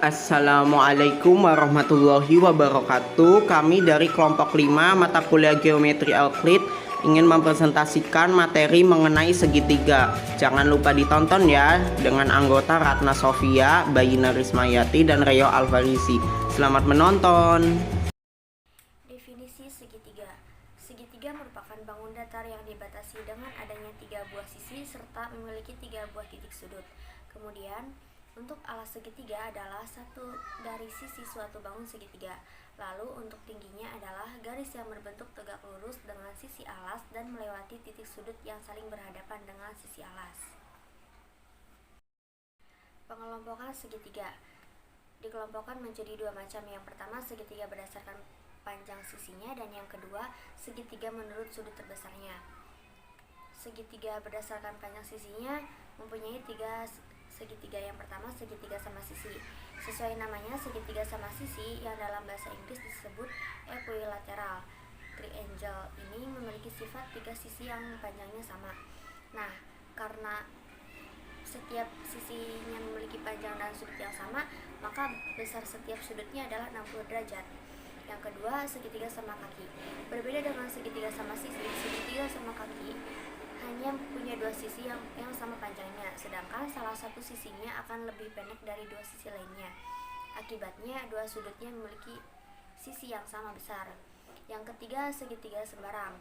Assalamualaikum warahmatullahi wabarakatuh. Kami dari kelompok 5 mata kuliah Geometri Euclid ingin mempresentasikan materi mengenai segitiga. Jangan lupa ditonton ya, dengan anggota Ratna Sofia, Bayina Rismayati, dan Reo Alvarisi. Selamat menonton. Definisi segitiga. Segitiga merupakan bangun datar yang dibatasi dengan adanya 3 buah sisi serta memiliki 3 buah titik sudut. Kemudian, untuk alas segitiga adalah satu dari sisi suatu bangun segitiga. Lalu untuk tingginya adalah garis yang berbentuk tegak lurus dengan sisi alas dan melewati titik sudut yang saling berhadapan dengan sisi alas. Pengelompokan segitiga dikelompokkan menjadi 2 macam. Yang pertama, segitiga berdasarkan panjang sisinya, dan yang kedua, segitiga menurut sudut terbesarnya. Segitiga berdasarkan panjang sisinya mempunyai 3 segitiga. Yang pertama, segitiga sama sisi. Sesuai namanya, segitiga sama sisi yang dalam bahasa Inggris disebut equilateral triangle ini memiliki sifat 3 sisi yang panjangnya sama. Nah, karena setiap sisinya memiliki panjang dan sudut yang sama, maka besar setiap sudutnya adalah 60 derajat. Yang kedua, segitiga sama kaki. Berbeda dengan segitiga sama sisi, segitiga sama kaki hanya punya 2 sisi yang sama panjangnya, sedangkan salah satu sisinya akan lebih pendek dari 2 sisi lainnya. Akibatnya, 2 sudutnya memiliki sisi yang sama besar. Yang ketiga, segitiga sembarang.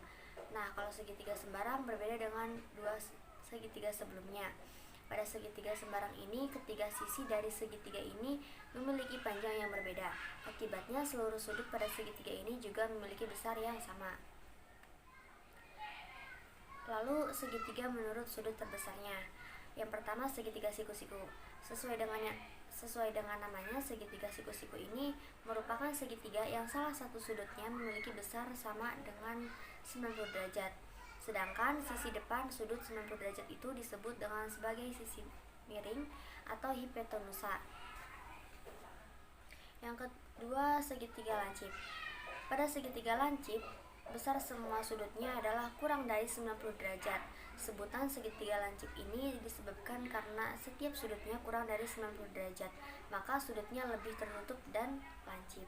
Nah, kalau segitiga sembarang berbeda dengan 2 segitiga sebelumnya. Pada segitiga sembarang ini, ketiga sisi dari segitiga ini memiliki panjang yang berbeda. Akibatnya, seluruh sudut pada segitiga ini juga memiliki besar yang sama. Lalu, segitiga menurut sudut terbesarnya. Yang pertama, segitiga siku-siku. Sesuai dengan namanya, segitiga siku-siku ini merupakan segitiga yang salah satu sudutnya memiliki besar sama dengan 90 derajat. Sedangkan sisi depan sudut 90 derajat itu disebut dengan sebagai sisi miring atau hipotenusa. Yang kedua, segitiga lancip. Pada segitiga lancip, besar semua sudutnya adalah kurang dari 90 derajat. Sebutan segitiga lancip ini disebabkan karena setiap sudutnya kurang dari 90 derajat, maka sudutnya lebih tertutup dan lancip.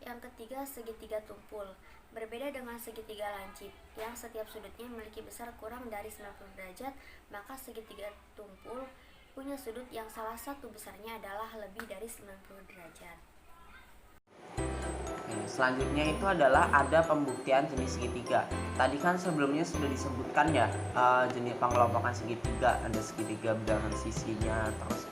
Yang ketiga, segitiga tumpul. Berbeda dengan segitiga lancip yang setiap sudutnya memiliki besar kurang dari 90 derajat, maka segitiga tumpul punya sudut yang salah satu besarnya adalah lebih dari 90 derajat. Selanjutnya itu adalah ada pembuktian jenis segitiga. Tadi kan sebelumnya sudah disebutkan ya, jenis pengelompokan segitiga. Ada segitiga berdasarkan sisinya, terus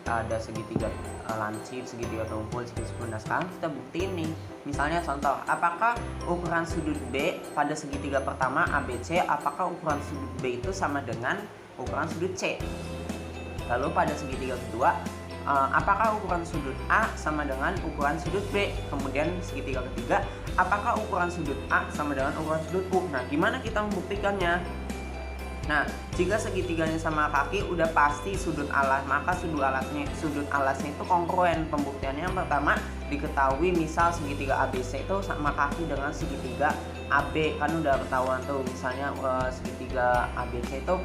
ada segitiga lancip, segitiga tumpul, segitiga. Nah, sekarang kita buktiin nih. Misalnya contoh, apakah ukuran sudut B pada segitiga pertama ABC, apakah ukuran sudut B itu sama dengan ukuran sudut C? Lalu pada segitiga kedua, apakah ukuran sudut A sama dengan ukuran sudut B? Kemudian segitiga ketiga, apakah ukuran sudut A sama dengan ukuran sudut U? Nah, gimana kita membuktikannya? Nah, jika segitiganya sama kaki, udah pasti sudut alas, maka sudut alasnya itu kongruen. Pembuktiannya yang pertama, diketahui misal segitiga ABC itu sama kaki dengan segitiga AB, kan udah ketahuan tuh. Misalnya segitiga ABC itu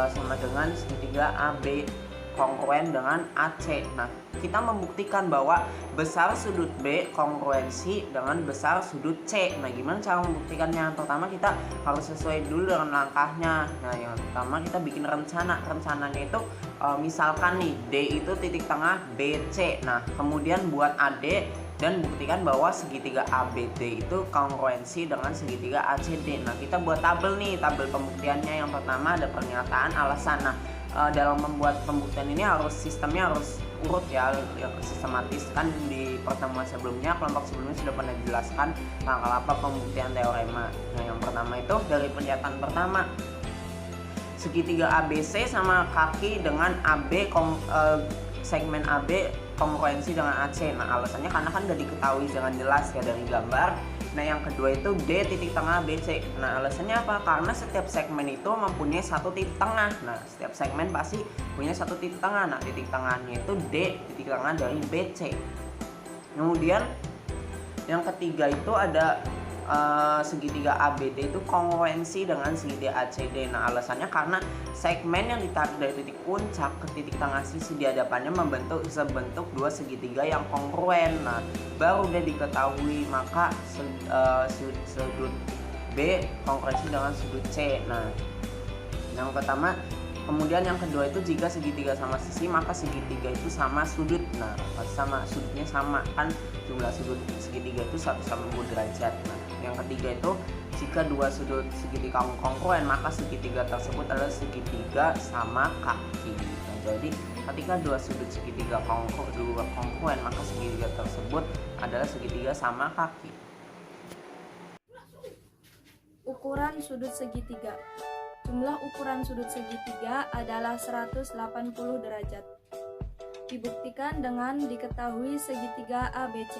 sama dengan segitiga AB, kongruen dengan AC. Nah, kita membuktikan bahwa besar sudut B kongruensi dengan besar sudut C. Nah, gimana cara membuktikannya? Pertama, kita harus sesuai dulu dengan langkahnya. Nah, yang pertama kita bikin rencana. Rencananya itu misalkan nih D itu titik tengah BC. Nah, kemudian buat AD dan buktikan bahwa segitiga ABD itu kongruensi dengan segitiga ACD. Nah, kita buat tabel nih, tabel pembuktiannya. Yang pertama ada pernyataan, alasan. Nah, dalam membuat pembuktian ini sistemnya harus urut ya, sistematis. Kan di pertemuan sebelumnya, kelompok sebelumnya sudah pernah dijelaskan tentang apa pembuktian teorema. Nah, yang pertama itu dari pernyataan pertama, segitiga ABC sama kaki dengan AB, segmen AB kongruensi dengan AC. Nah, alasannya karena kan udah diketahui dengan jelas ya dari gambar. Nah, yang kedua itu D titik tengah BC. Nah, alasannya apa? Karena setiap segmen itu mempunyai satu titik tengah. Nah, setiap segmen pasti punya satu titik tengah. Nah, titik tengahnya itu D titik tengah dari BC. Kemudian yang ketiga itu ada segitiga ABD itu kongruensi dengan segitiga ACD. Nah, alasannya karena segmen yang ditarik dari titik puncak ke titik tengah sisi di hadapannya sebentuk dua segitiga yang kongruen. Nah, baru udah diketahui maka sudut B kongruensi dengan sudut C. Nah, yang pertama. Kemudian yang kedua itu jika segitiga sama sisi maka segitiga itu sama sudut. Nah, sama sudutnya sama kan, jumlah sudut segitiga itu 180 derajat. Nah, yang ketiga itu jika dua sudut segitiga kongruen maka segitiga tersebut adalah segitiga sama kaki. Nah, jadi ketika dua sudut segitiga kongruen maka segitiga tersebut adalah segitiga sama kaki. Ukuran sudut segitiga. Jumlah ukuran sudut segitiga adalah 180 derajat. Dibuktikan dengan diketahui segitiga ABC.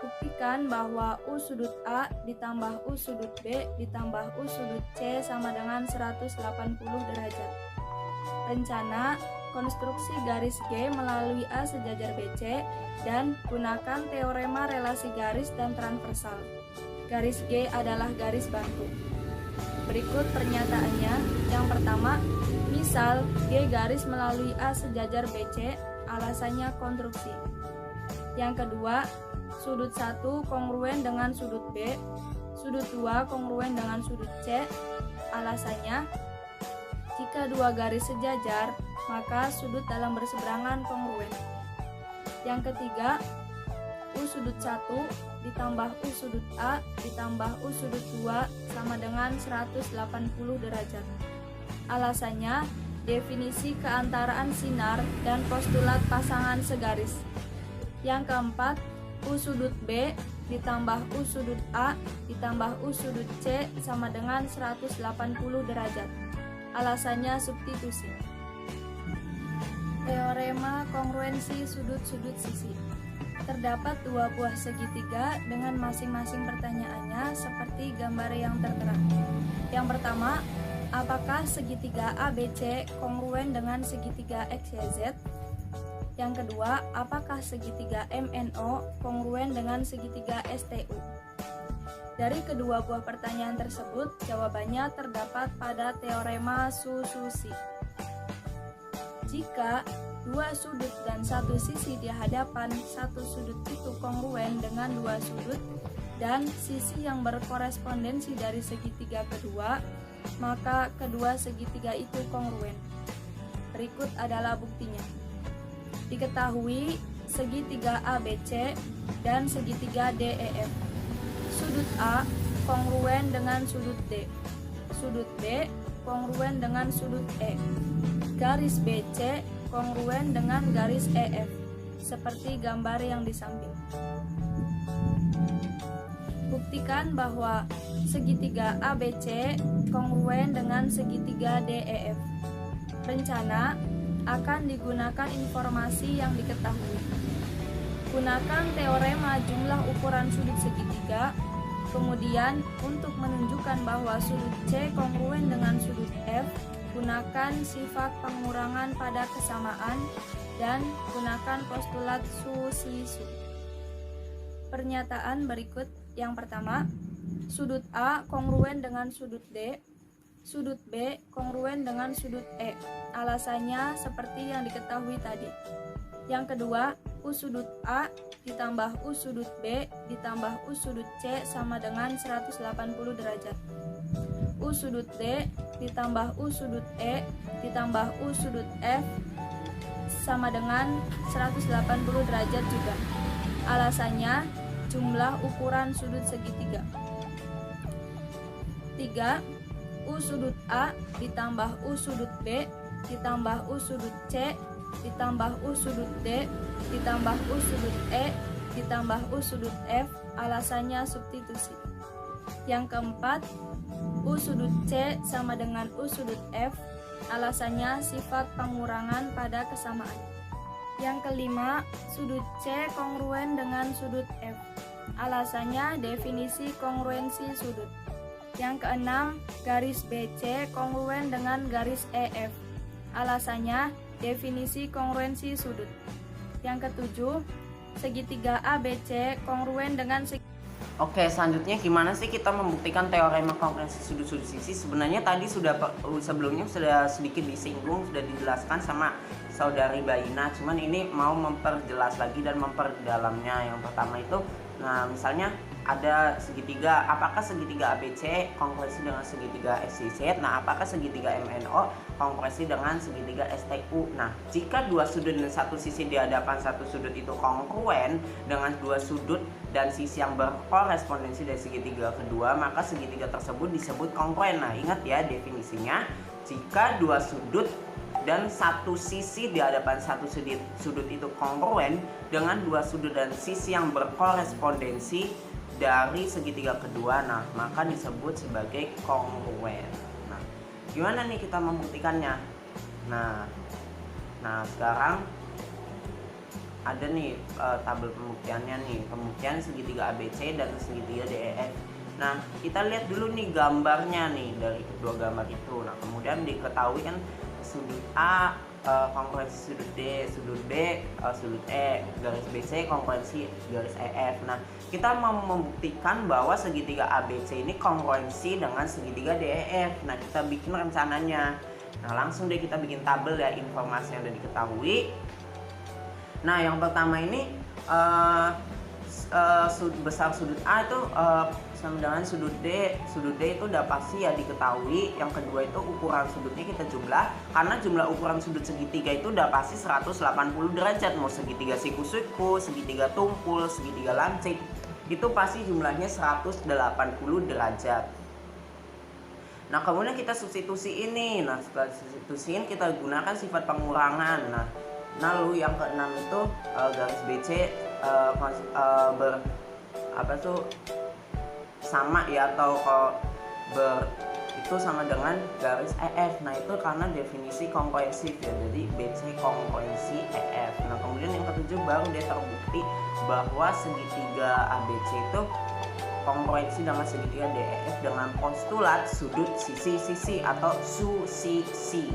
Buktikan bahwa U sudut A ditambah U sudut B ditambah U sudut C sama dengan 180 derajat. Rencana konstruksi garis G melalui A sejajar BC dan gunakan teorema relasi garis dan transversal. Garis G adalah garis bantu. Berikut pernyataannya. Yang pertama, misal G garis melalui A sejajar BC, alasannya konstruksi. Yang kedua, sudut 1 kongruen dengan sudut B, sudut 2 kongruen dengan sudut C, alasannya jika dua garis sejajar, maka sudut dalam berseberangan kongruen. Yang ketiga, U sudut 1 ditambah U sudut A ditambah U sudut 2 sama dengan 180 derajat. Alasannya, definisi keantaraan sinar dan postulat pasangan segaris. Yang keempat, U sudut B ditambah U sudut A ditambah U sudut C sama dengan 180 derajat. Alasannya substitusi. Teorema kongruensi sudut-sudut sisi. Terdapat dua buah segitiga dengan masing-masing pertanyaannya seperti gambar yang tertera. Yang pertama, apakah segitiga ABC kongruen dengan segitiga XYZ? Yang kedua, apakah segitiga MNO kongruen dengan segitiga STU? Dari kedua buah pertanyaan tersebut, jawabannya terdapat pada teorema sususi. Jika dua sudut dan satu sisi di hadapan satu sudut itu kongruen dengan dua sudut dan sisi yang berkorespondensi dari segitiga kedua, maka kedua segitiga itu kongruen. Berikut adalah buktinya. Diketahui segitiga ABC dan segitiga DEF. Sudut A kongruen dengan sudut D. Sudut B kongruen dengan sudut E. Garis BC kongruen dengan garis EF, seperti gambar yang di samping. Buktikan bahwa segitiga ABC kongruen dengan segitiga DEF. Rencana akan digunakan informasi yang diketahui. Gunakan teorema jumlah ukuran sudut segitiga. Kemudian, untuk menunjukkan bahwa sudut C kongruen dengan sudut F, gunakan sifat pengurangan pada kesamaan dan gunakan postulat susisu. Pernyataan berikut. Yang pertama, sudut A kongruen dengan sudut D, sudut B kongruen dengan sudut E. Alasannya seperti yang diketahui tadi. Yang kedua, U sudut A ditambah U sudut B ditambah U sudut C sama dengan 180 derajat. U sudut D ditambah U sudut E ditambah U sudut F sama dengan 180 derajat juga. Alasannya jumlah ukuran sudut segitiga. 3. U sudut A ditambah U sudut B ditambah U sudut C ditambah U sudut D ditambah U sudut E ditambah U sudut F. Alasannya substitusi. Yang keempat, U sudut C sama dengan U sudut F. Alasannya sifat pengurangan pada kesamaan. Yang kelima, sudut C kongruen dengan sudut F. Alasannya definisi kongruensi sudut. Yang keenam, garis BC kongruen dengan garis EF. Alasannya definisi kongruensi sudut. Yang ketujuh, segitiga ABC kongruen dengan Oke, selanjutnya gimana sih kita membuktikan teorema kongruensi sudut-sudut sisi? Sebenarnya tadi sebelumnya sudah sedikit disinggung, sudah dijelaskan sama saudari Baina. Cuman ini mau memperjelas lagi dan memperdalamnya. Yang pertama itu, nah misalnya ada segitiga, apakah segitiga ABC kongruensi dengan segitiga XYZ? Nah, apakah segitiga MNO kongruensi dengan segitiga STU? Nah, jika dua sudut dan satu sisi di hadapan satu sudut itu kongruen dengan dua sudut dan sisi yang berkorespondensi dari segitiga kedua, maka segitiga tersebut disebut kongruen. Nah, ingat ya definisinya, jika dua sudut dan satu sisi di hadapan satu sudut itu kongruen dengan dua sudut dan sisi yang berkorespondensi dari segitiga kedua, nah maka disebut sebagai kongruen. Nah, gimana nih kita membuktikannya? Nah sekarang ada nih tabel pembuktiannya nih, pembuktian segitiga ABC dan segitiga DEF. Nah, kita lihat dulu nih gambarnya nih dari kedua gambar itu. Nah, kemudian diketahui kan sudut A kongruensi sudut D, sudut B sudut E, garis BC kongruensi garis EF. Nah, kita mau membuktikan bahwa segitiga ABC ini kongruensi dengan segitiga DEF. Nah, kita bikin rencananya. Nah, langsung deh kita bikin tabel ya, informasi yang udah diketahui. Nah, yang pertama ini besar sudut A itu sama dengan sudut D. Sudut D itu udah pasti ya diketahui. Yang kedua itu ukuran sudutnya kita jumlah, karena jumlah ukuran sudut segitiga itu udah pasti 180 derajat. Mau segitiga siku-siku, segitiga tumpul, segitiga lancip, itu pasti jumlahnya 180 derajat. Nah, kemudian kita substitusi ini. Nah, setelah substitusiin kita gunakan sifat pengurangan. Nah, lalu yang keenam itu garis BC sama ya, atau itu sama dengan garis EF. Nah, itu karena definisi kongruensif ya, jadi BC kongruensi EF. Nah, kemudian yang ketujuh baru dia terbukti bahwa segitiga ABC itu kongruensi dengan segitiga DEF dengan postulat sudut sisi-sisi atau susisi.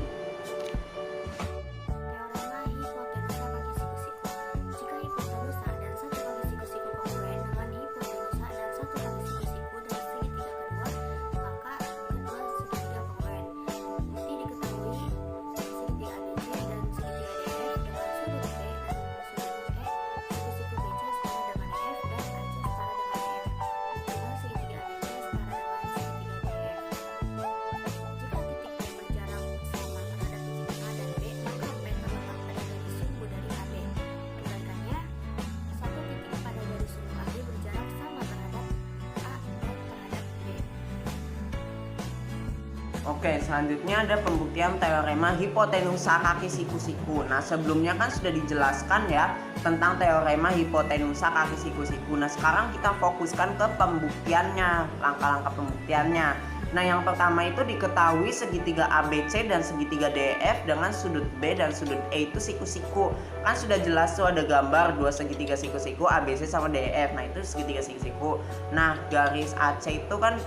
Oke, selanjutnya ada pembuktian teorema hipotenusa kaki siku-siku. Nah, sebelumnya kan sudah dijelaskan ya tentang teorema hipotenusa kaki siku-siku. Nah, sekarang kita fokuskan ke pembuktiannya, langkah-langkah pembuktiannya. Nah, yang pertama itu diketahui segitiga ABC dan segitiga DEF dengan sudut B dan sudut E itu siku-siku. Kan sudah jelas tuh ada gambar dua segitiga siku-siku ABC sama DEF. Nah, itu segitiga siku-siku. Nah, garis AC itu kan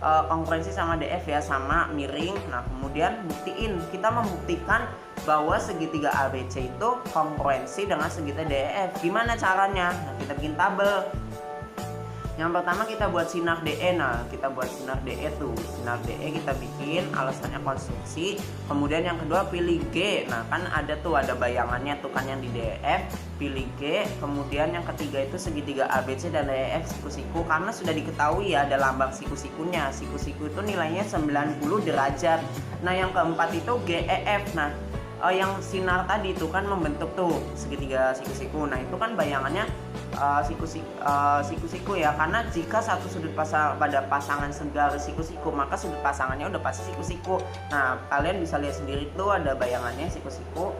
kongruensi sama DF ya, sama miring. Nah, kemudian buktiin, kita membuktikan bahwa segitiga ABC itu kongruensi dengan segitiga DEF. Gimana caranya? Nah, kita bikin tabel. Yang pertama kita buat sinar DE. Nah, kita buat sinar DE tuh. Sinar DE kita bikin alasannya konstruksi. Kemudian yang kedua pilih G. Nah, kan ada tuh, ada bayangannya tuh kan yang di DEF. Pilih G. Kemudian yang ketiga itu segitiga ABC dan DEF siku-siku. Karena sudah diketahui ya ada lambang siku-sikunya. Siku-siku itu nilainya 90 derajat. Nah, yang keempat itu GEF. Nah, yang sinar tadi itu kan membentuk tuh segitiga siku-siku. Nah, itu kan bayangannya siku-siku ya, karena jika satu sudut pada pasangan segaris siku-siku, maka sudut pasangannya udah pasti siku-siku. Nah, kalian bisa lihat sendiri tuh ada bayangannya siku-siku.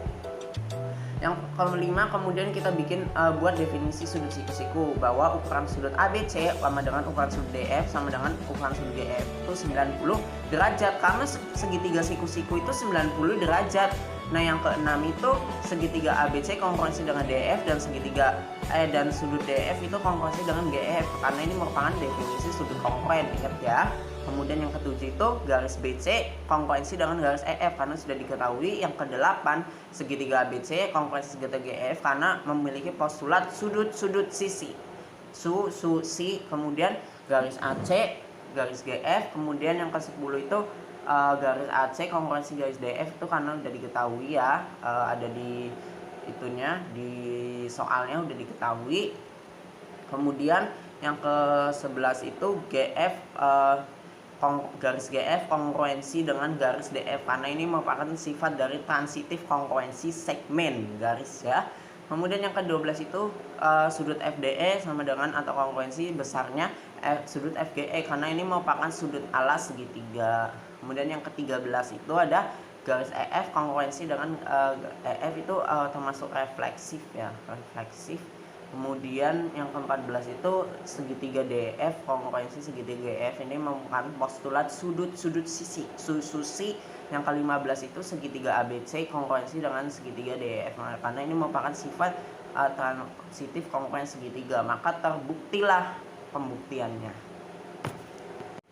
Yang kelima, kemudian kita bikin buat definisi sudut siku-siku, bahwa ukuran sudut ABC sama dengan ukuran sudut DF sama dengan ukuran sudut GF itu 90 derajat, karena segitiga siku-siku itu 90 derajat. Nah, yang keenam itu segitiga ABC kongruensi dengan DF dan segitiga dan sudut DF itu kongruensi dengan GF, karena ini merupakan definisi sudut kongruen, ingat ya. Kemudian yang ketujuh itu garis BC kongruensi dengan garis EF, karena sudah diketahui. Yang kedelapan segitiga ABC kongruensi segitiga GF karena memiliki postulat sudut-sudut sisi. si, kemudian garis AC, garis GF, kemudian yang ke-10 itu garis AC kongruensi garis DF itu karena udah diketahui ya, ada di itunya, di soalnya udah diketahui. Kemudian yang ke-11 itu GF, garis GF kongruensi dengan garis DF karena ini merupakan sifat dari transitif kongruensi segmen garis ya. Kemudian yang ke-12 itu sudut FDE sama dengan atau kongruensi besarnya sudut FGE karena ini merupakan sudut alas segitiga. Kemudian yang ke-13 itu ada garis EF kongruensi dengan EF itu termasuk refleksif ya, refleksif. Kemudian yang ke-14 itu segitiga DF kongruensi segitiga EF, ini merupakan postulat sudut-sudut sisi. Yang ke-15 itu segitiga ABC kongruensi dengan segitiga DEF karena ini merupakan sifat transitif kongruensi segitiga, maka terbuktilah pembuktiannya.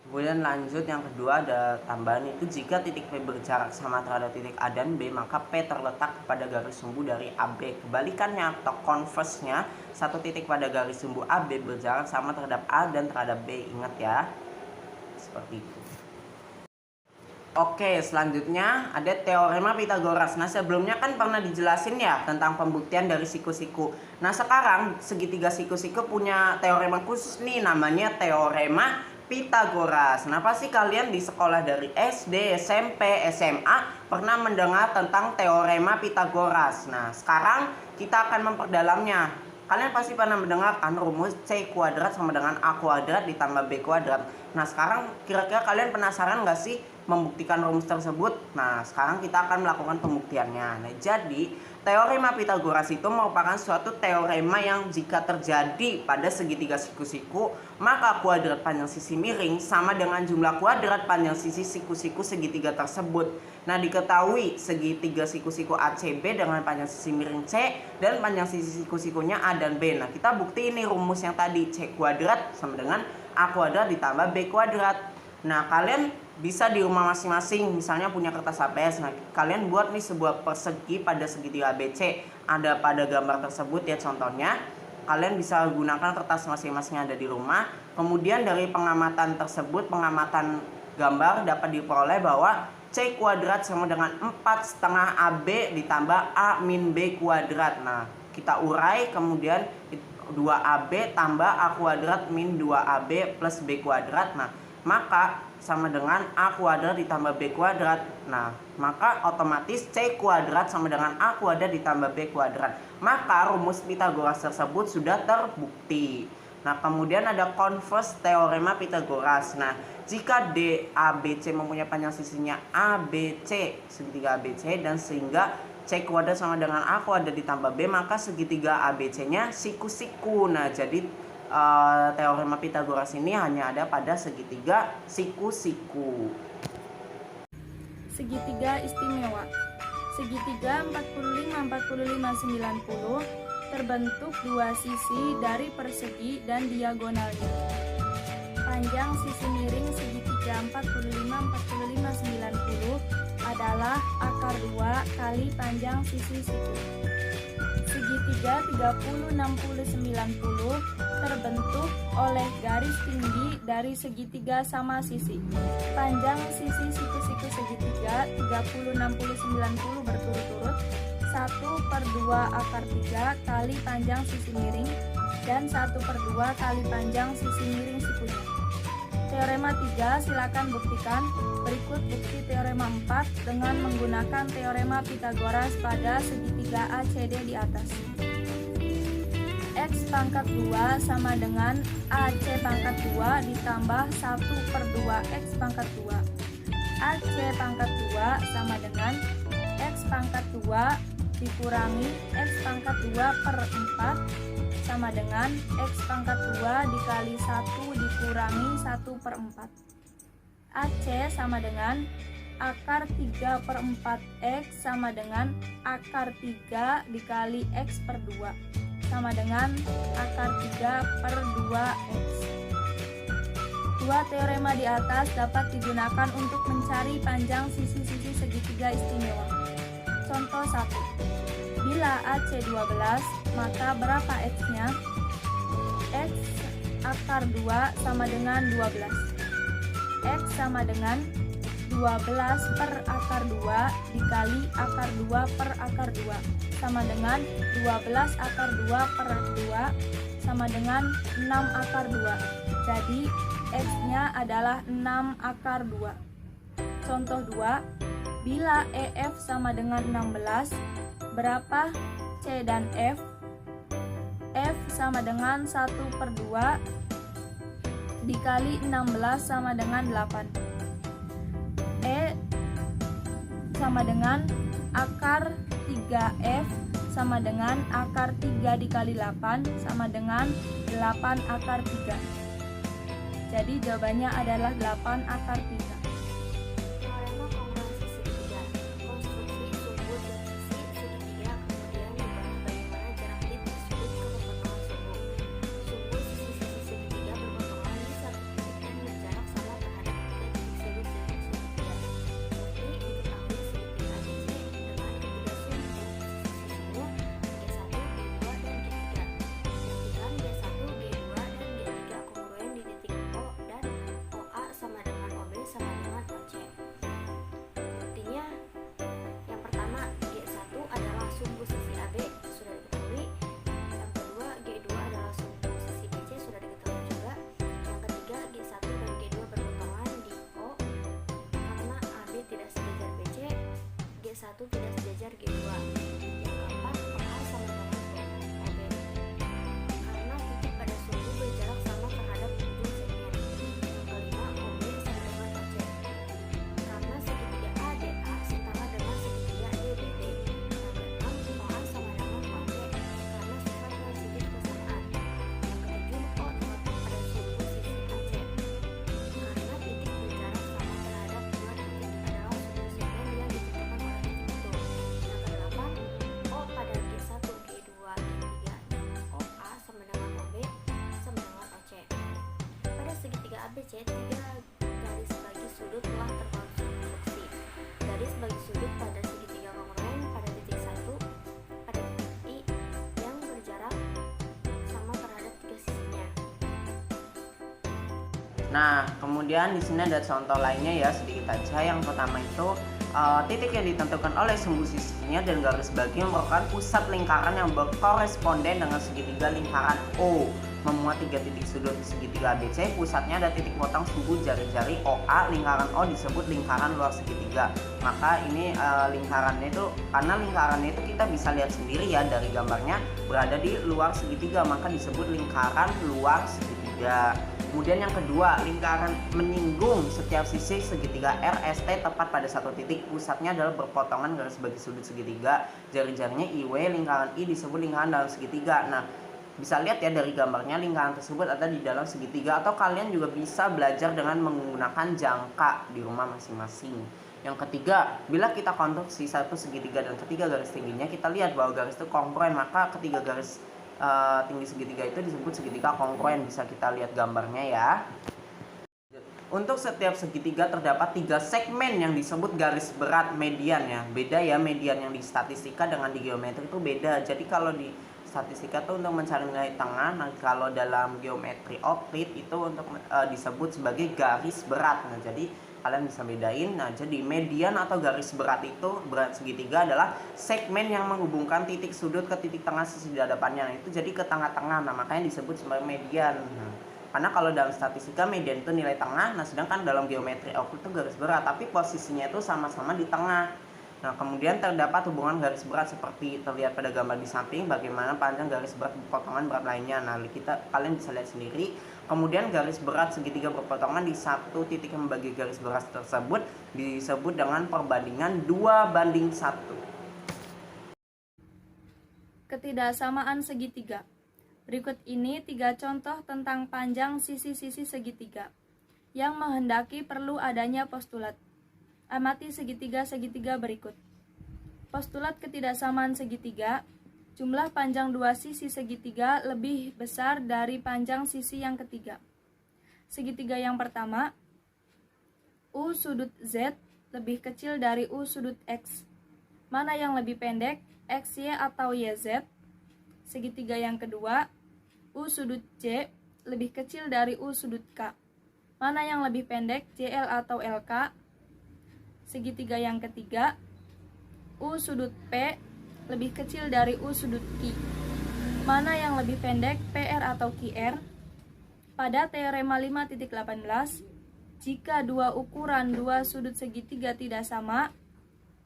Kemudian lanjut yang kedua ada tambahan itu jika titik P berjarak sama terhadap titik A dan B maka P terletak pada garis sumbu dari AB. Kebalikannya atau converse-nya, satu titik pada garis sumbu AB berjarak sama terhadap A dan terhadap B. Ingat ya, seperti itu. Oke, selanjutnya ada teorema Pitagoras. Nah, sebelumnya kan pernah dijelasin ya tentang pembuktian dari siku-siku. Nah, sekarang segitiga siku-siku punya teorema khusus nih, namanya teorema Pitagoras. Nah, pasti kalian di sekolah dari SD, SMP, SMA pernah mendengar tentang teorema Pitagoras. Nah, sekarang kita akan memperdalamnya. Kalian pasti pernah mendengar kan rumus C kuadrat sama dengan A kuadrat ditambah B kuadrat. Nah, sekarang kira-kira kalian penasaran nggak sih membuktikan rumus tersebut? Nah, sekarang kita akan melakukan pembuktiannya. Nah, jadi teorema Pitagoras itu merupakan suatu teorema yang jika terjadi pada segitiga siku-siku, maka kuadrat panjang sisi miring sama dengan jumlah kuadrat panjang sisi siku-siku segitiga tersebut. Nah, diketahui segitiga siku-siku ACB dengan panjang sisi miring C dan panjang sisi siku-sikunya A dan B. Nah, kita bukti ini rumus yang tadi C kuadrat sama dengan A kuadrat ditambah B kuadrat. Nah, kalian bisa di rumah masing-masing misalnya punya kertas HPS. Nah, kalian buat nih sebuah persegi pada segitiga ABC. Ada pada gambar tersebut ya contohnya. Kalian bisa gunakan kertas masing-masing yang ada di rumah. Kemudian dari pengamatan tersebut, pengamatan gambar dapat diperoleh bahwa C kuadrat sama dengan 4,5 AB ditambah A min B kuadrat. Nah, kita urai kemudian 2AB tambah A kuadrat min 2AB plus B kuadrat. Nah, maka sama dengan A kuadrat ditambah B kuadrat. Nah, maka otomatis C kuadrat sama dengan A kuadrat ditambah B kuadrat. Maka rumus Pitagoras tersebut sudah terbukti. Nah, kemudian ada converse teorema Pitagoras. Nah, jika DABC mempunyai panjang sisinya ABC, segitiga ABC, dan sehingga C kuadrat sama dengan A kuadrat ditambah B, maka segitiga ABC-nya siku-siku. Nah, jadi teorema Pitagoras ini hanya ada pada segitiga siku-siku. Segitiga istimewa. Segitiga 45, 45, 90 terbentuk dua sisi dari persegi dan diagonalnya. Panjang sisi miring segitiga 45, 45, 90 adalah akar 2 kali panjang sisi siku. Segitiga 30, 60, 90 terbentuk oleh garis tinggi dari segitiga sama sisi. Panjang sisi siku-siku segitiga 30, 60, 90 berturut-turut 1/2 akar 3 kali panjang sisi miring dan 1/2 kali panjang sisi miring sikunya. Teorema 3 silakan buktikan. Berikut bukti teorema 4 dengan menggunakan teorema Pitagoras pada segitiga ACD di atas. X pangkat 2 sama dengan AC pangkat 2 ditambah 1/2 X pangkat 2. AC pangkat 2 sama dengan X pangkat 2 dikurangi X pangkat 2/4 sama dengan X pangkat 2 dikali 1 dikurangi 1/4. AC sama dengan akar 3/4 X sama dengan akar 3 dikali X/2 sama dengan akar 3/2X. Dua teorema di atas dapat digunakan untuk mencari panjang sisi-sisi segitiga istimewa. Contoh 1. Bila AC 12, maka berapa X-nya? X akar 2 sama dengan 12. X sama dengan 12 per akar 2 dikali akar 2 per akar 2 sama dengan 12 akar 2 per 2 sama dengan 6 akar 2. Jadi X-nya adalah 6 akar 2. Contoh 2, bila EF sama dengan 16, berapa C dan F? F sama dengan 1/2 dikali 16 sama dengan 8. E sama dengan akar 3F sama dengan akar 3 dikali 8 sama dengan 8 akar 3. Jadi jawabannya adalah 8 akar 3. Teorema kongruensi segitiga. Konstruksi sumbu dan sisi segitiga kemudian dibahas bagaimana jarak titik sudut ke perpotongan sumbu. Sumbu sisi-sisi segitiga berpotongan di satu titik dan berjarak sama terhadap tiga titik sudut dari segitiga. Bukti diketahui segitiga ABC dengan ketiga sumbu sisi-sisinya G1, G2, dan G3. Buktikan G1, G2, dan G3 kongruen di titik O dan OA sama dengan OB sama dengan OC. Buktinya, yang pertama G1 adalah sumbu sisi AB sudah diketahui. Yang kedua G2 adalah sumbu sisi BC sudah diketahui juga. Yang ketiga G1 dan G2 berpotongan di O karena AB tidak sejajar BC, G1 tidak sejajar G2. Yang keempat OA sama dengan OB karena titik pada sumbu berjarak sama terhadap ujung segmen. Yang kelima OB sama dengan OC karena segitiga ADA setara dengan segitiga DBD. Yang keenam OA sama dengan OC karena sifat transitif kesamaan. Yang ketujuh O terletak pada sumbu sisi AC karena titik berjarak sama terhadap dua titik adalah sumbu segmen yang ditentukan oleh titik itu. Yang kedelapan O pada G1, G2, G3 dan OA sama dengan OB sama dengan OC. Pada segitiga ABC, tiga garis bagi sudut telah terkonstruksi. Garis bagi sudut pada segitiga kongruen pada titik 1, pada titik I yang berjarak sama terhadap tiga sisinya. Nah, kemudian di sini ada contoh lainnya ya, sedikit aja. Yang pertama itu titik yang ditentukan oleh sumbu sisinya dan garis bagi merupakan pusat lingkaran yang berkoresponden dengan segitiga lingkaran O. Memuat tiga titik sudut segitiga ABC, pusatnya ada titik potong sumbu jari-jari OA. Lingkaran O disebut lingkaran luar segitiga. Maka ini lingkarannya itu, karena lingkarannya itu kita bisa lihat sendiri ya dari gambarnya berada di luar segitiga, maka disebut lingkaran luar segitiga. Kemudian yang kedua, lingkaran menyinggung setiap sisi segitiga RST tepat pada satu titik. Pusatnya adalah berpotongan garis bagi sudut segitiga. Jari-jarinya IW, lingkaran I disebut lingkaran dalam segitiga. Nah, bisa lihat ya dari gambarnya lingkaran tersebut ada di dalam segitiga, atau kalian juga bisa belajar dengan menggunakan jangka di rumah masing-masing. Yang ketiga, bila kita konstruksi satu segitiga dan ketiga garis tingginya, kita lihat bahwa garis itu kongruen, maka ketiga garis tinggi segitiga itu disebut segitiga kongruen. Bisa kita lihat gambarnya ya. Untuk setiap segitiga terdapat 3 segmen yang disebut garis berat median ya. Beda ya, median yang di statistika dengan di geometri itu beda. Jadi kalau di statistika itu untuk mencari nilai tengah, nah kalau dalam geometri Euclid itu untuk disebut sebagai garis berat. Nah, jadi kalian bisa bedain. Nah, jadi median atau garis berat itu, berat segitiga adalah segmen yang menghubungkan titik sudut ke titik tengah sisi di hadapannya. Nah, itu jadi ke tengah-tengah. Nah, makanya disebut sebagai median. Nah, karena kalau dalam statistika median itu nilai tengah, nah sedangkan dalam geometri Euclid itu garis berat, tapi posisinya itu sama-sama di tengah. Nah, kemudian terdapat hubungan garis berat seperti terlihat pada gambar di samping, bagaimana panjang garis berat berpotongan berat lainnya. Nah, kalian bisa lihat sendiri. Kemudian garis berat segitiga berpotongan di satu titik yang membagi garis berat tersebut disebut dengan perbandingan 2:1. Ketidaksamaan segitiga. Berikut ini 3 contoh tentang panjang sisi-sisi segitiga yang menghendaki perlu adanya postulat. Amati segitiga-segitiga berikut. Postulat ketidaksamaan segitiga, jumlah panjang dua sisi segitiga lebih besar dari panjang sisi yang ketiga. Segitiga yang pertama, U sudut Z lebih kecil dari U sudut X. Mana yang lebih pendek, XY atau YZ? Segitiga yang kedua, U sudut C lebih kecil dari U sudut K. Mana yang lebih pendek, CL atau LK? Segitiga yang ketiga, U sudut P lebih kecil dari U sudut Q. Mana yang lebih pendek, PR atau QR? Pada teorema 5.18, jika dua ukuran dua sudut segitiga tidak sama,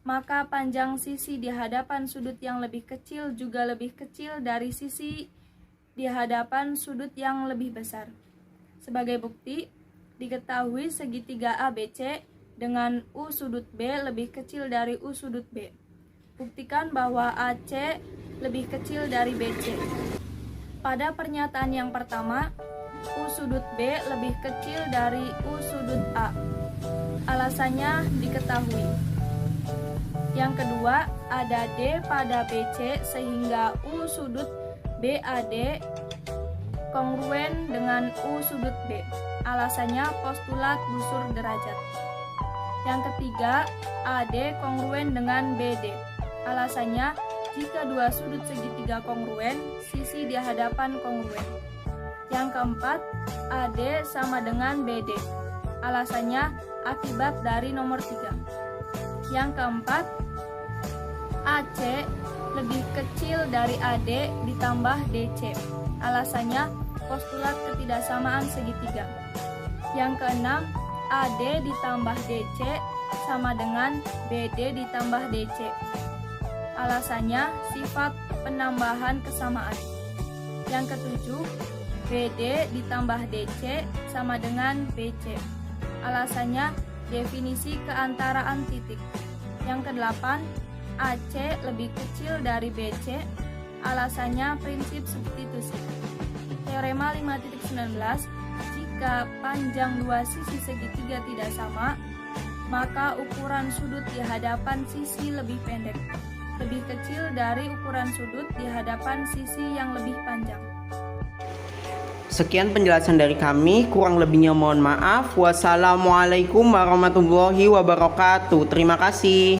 maka panjang sisi di hadapan sudut yang lebih kecil juga lebih kecil dari sisi di hadapan sudut yang lebih besar. Sebagai bukti, diketahui segitiga ABC dengan U sudut B lebih kecil dari U sudut B. Buktikan bahwa AC lebih kecil dari BC. Pada pernyataan yang pertama, U sudut B lebih kecil dari U sudut A. Alasannya diketahui. Yang kedua, ada D pada BC sehingga U sudut BAD kongruen dengan U sudut B. Alasannya postulat busur derajat. Yang ketiga, AD kongruen dengan BD. Alasannya, jika dua sudut segitiga kongruen, sisi di hadapan kongruen. Yang keempat, AD sama dengan BD. Alasannya, akibat dari nomor 3. Yang keempat, AC lebih kecil dari AD ditambah DC. Alasannya, postulat ketidaksamaan segitiga. Yang keenam, AD ditambah DC sama dengan BD ditambah DC. Alasannya, sifat penambahan kesamaan. Yang ketujuh, BD ditambah DC sama dengan BC. Alasannya, definisi keantaraan titik. Yang kedelapan, AC lebih kecil dari BC. Alasannya prinsip substitusi. Teorema 5.19, jika panjang dua sisi segitiga tidak sama, maka ukuran sudut di hadapan sisi lebih pendek, lebih kecil dari ukuran sudut di hadapan sisi yang lebih panjang. Sekian penjelasan dari kami, kurang lebihnya mohon maaf. Wassalamualaikum warahmatullahi wabarakatuh. Terima kasih.